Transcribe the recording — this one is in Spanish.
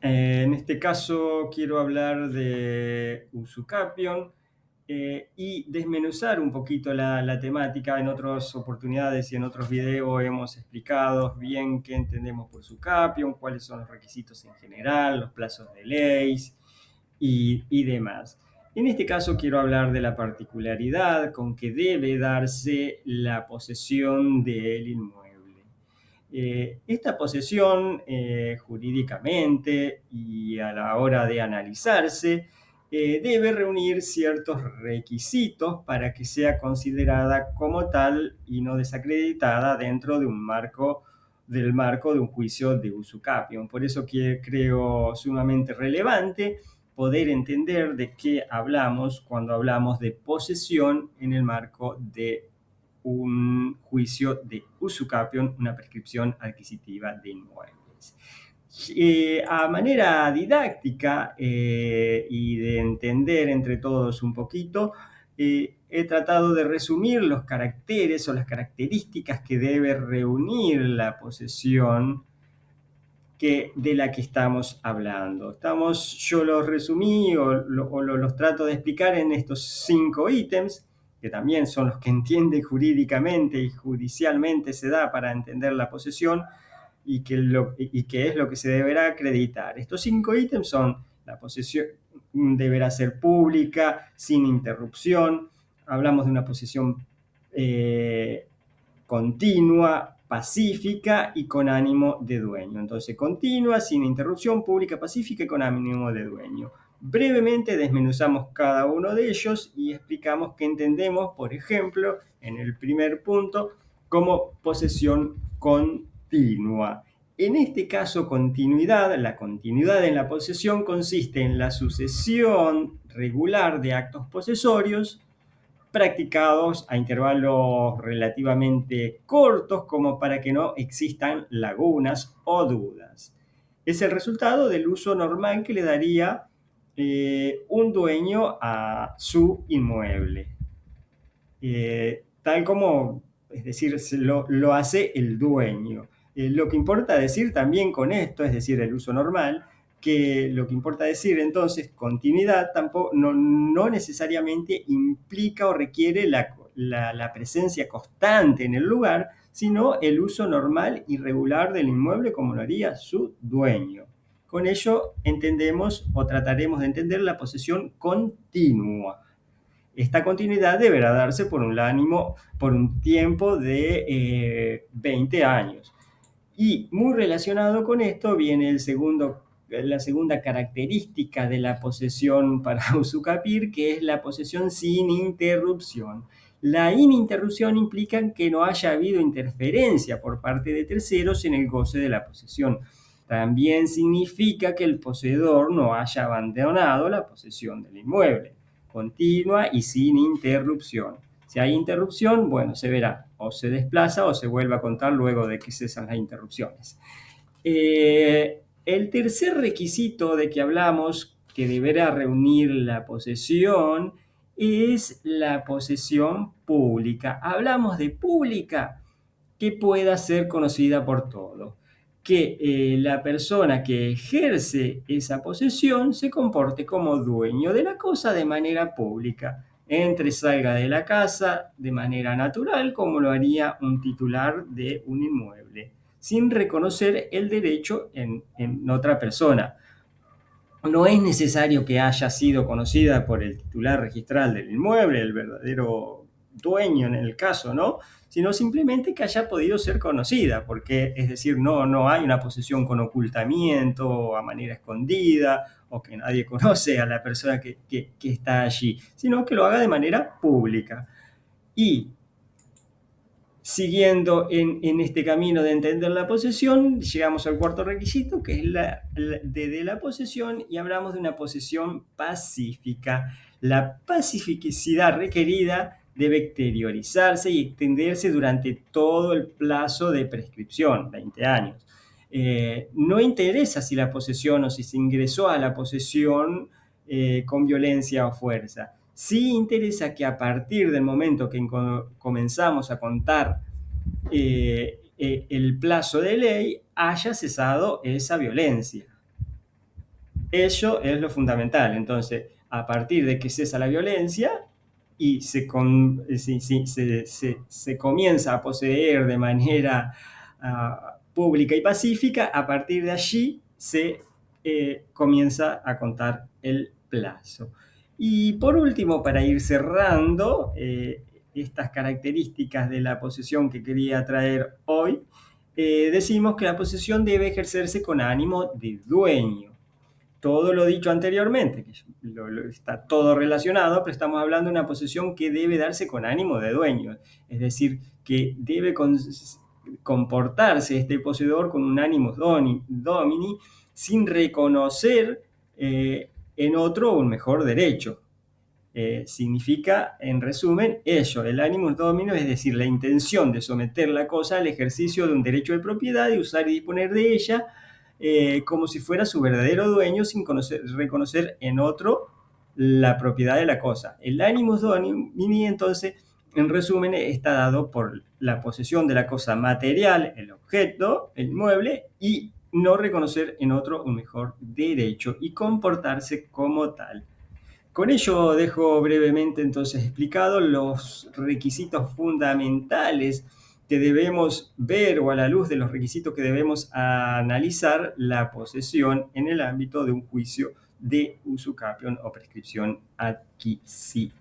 En este caso quiero hablar de usucapión y desmenuzar un poquito la temática. En otras oportunidades y en otros videos hemos explicado bien qué entendemos por usucapión, cuáles son los requisitos en general, los plazos de ley y demás. En este caso quiero hablar de la particularidad con que debe darse la posesión del inmueble. Esta posesión jurídicamente y a la hora de analizarse debe reunir ciertos requisitos para que sea considerada como tal y no desacreditada dentro de un marco del marco de un juicio de usucapión. Por eso que creo sumamente relevante poder entender de qué hablamos cuando hablamos de posesión en el marco de un juicio de usucapión, una prescripción adquisitiva de inmuebles. A manera didáctica y de entender entre todos un poquito, he tratado de resumir los caracteres o las características que debe reunir la posesión de la que estamos hablando. Yo los resumí los trato de explicar en estos 5 ítems, que también son los que entiende jurídicamente y judicialmente se da para entender la posesión y que es lo que se deberá acreditar. Estos 5 ítems son: la posesión deberá ser pública, sin interrupción. Hablamos de una posesión continua, pacífica y con ánimo de dueño. Entonces, continua, sin interrupción, pública, pacífica y con ánimo de dueño. Brevemente desmenuzamos cada uno de ellos y explicamos qué entendemos, por ejemplo, en el primer punto, como posesión continua. En este caso, la continuidad en la posesión consiste en la sucesión regular de actos posesorios practicados a intervalos relativamente cortos como para que no existan lagunas o dudas. Es el resultado del uso normal que le daría un dueño a su inmueble. Tal como, es decir, lo hace el dueño. Lo que importa decir también con esto, es decir, el uso normal, que lo que importa decir entonces continuidad tampoco, no necesariamente implica o requiere la presencia constante en el lugar, sino el uso normal y regular del inmueble como lo haría su dueño. Con ello entendemos o trataremos de entender la posesión continua. Esta continuidad deberá darse por un tiempo de 20 años. Y muy relacionado con esto viene la segunda característica de la posesión para usucapir, que es la posesión sin interrupción. La ininterrupción implica que no haya habido interferencia por parte de terceros en el goce de la posesión. También significa que el poseedor no haya abandonado la posesión del inmueble, continua y sin interrupción. Si hay interrupción, bueno, se verá, o se desplaza o se vuelve a contar luego de que cesan las interrupciones. El tercer requisito de que hablamos, que deberá reunir la posesión, es la posesión pública. Hablamos de pública que pueda ser conocida por todos, que la persona que ejerce esa posesión se comporte como dueño de la cosa de manera pública, entre, salga de la casa de manera natural, como lo haría un titular de un inmueble, sin reconocer el derecho en otra persona. No es necesario que haya sido conocida por el titular registral del inmueble, el verdadero dueño en el caso, ¿no? Sino simplemente que haya podido ser conocida, porque, es decir, no hay una posesión con ocultamiento o a manera escondida, o que nadie conoce a la persona que está allí, sino que lo haga de manera pública. Y siguiendo en este camino de entender la posesión, llegamos al cuarto requisito, que es de la posesión, y hablamos de una posesión pacífica. La pacificidad requerida debe exteriorizarse y extenderse durante todo el plazo de prescripción, 20 años. No interesa si la posesión o si se ingresó a la posesión con violencia o fuerza. Sí interesa que a partir del momento que comenzamos a contar el plazo de ley haya cesado esa violencia. Eso es lo fundamental. Entonces, a partir de que cesa la violencia y se comienza a poseer de manera pública y pacífica, a partir de allí se comienza a contar el plazo. Y por último, para ir cerrando estas características de la posesión que quería traer hoy, decimos que la posesión debe ejercerse con ánimo de dueño. Todo lo dicho anteriormente, que está todo relacionado, pero estamos hablando de una posesión que debe darse con ánimo de dueño, es decir, que debe comportarse este poseedor con un ánimo domini, sin reconocer en otro un mejor derecho. Significa, en resumen, ello, el animus domino, es decir, la intención de someter la cosa al ejercicio de un derecho de propiedad y usar y disponer de ella como si fuera su verdadero dueño sin reconocer en otro la propiedad de la cosa. El animus domini, entonces, en resumen, está dado por la posesión de la cosa material, el objeto, el inmueble, y no reconocer en otro un mejor derecho y comportarse como tal. Con ello dejo brevemente entonces explicado los requisitos fundamentales que debemos ver, o a la luz de los requisitos que debemos analizar la posesión en el ámbito de un juicio de usucapión o prescripción adquisitiva.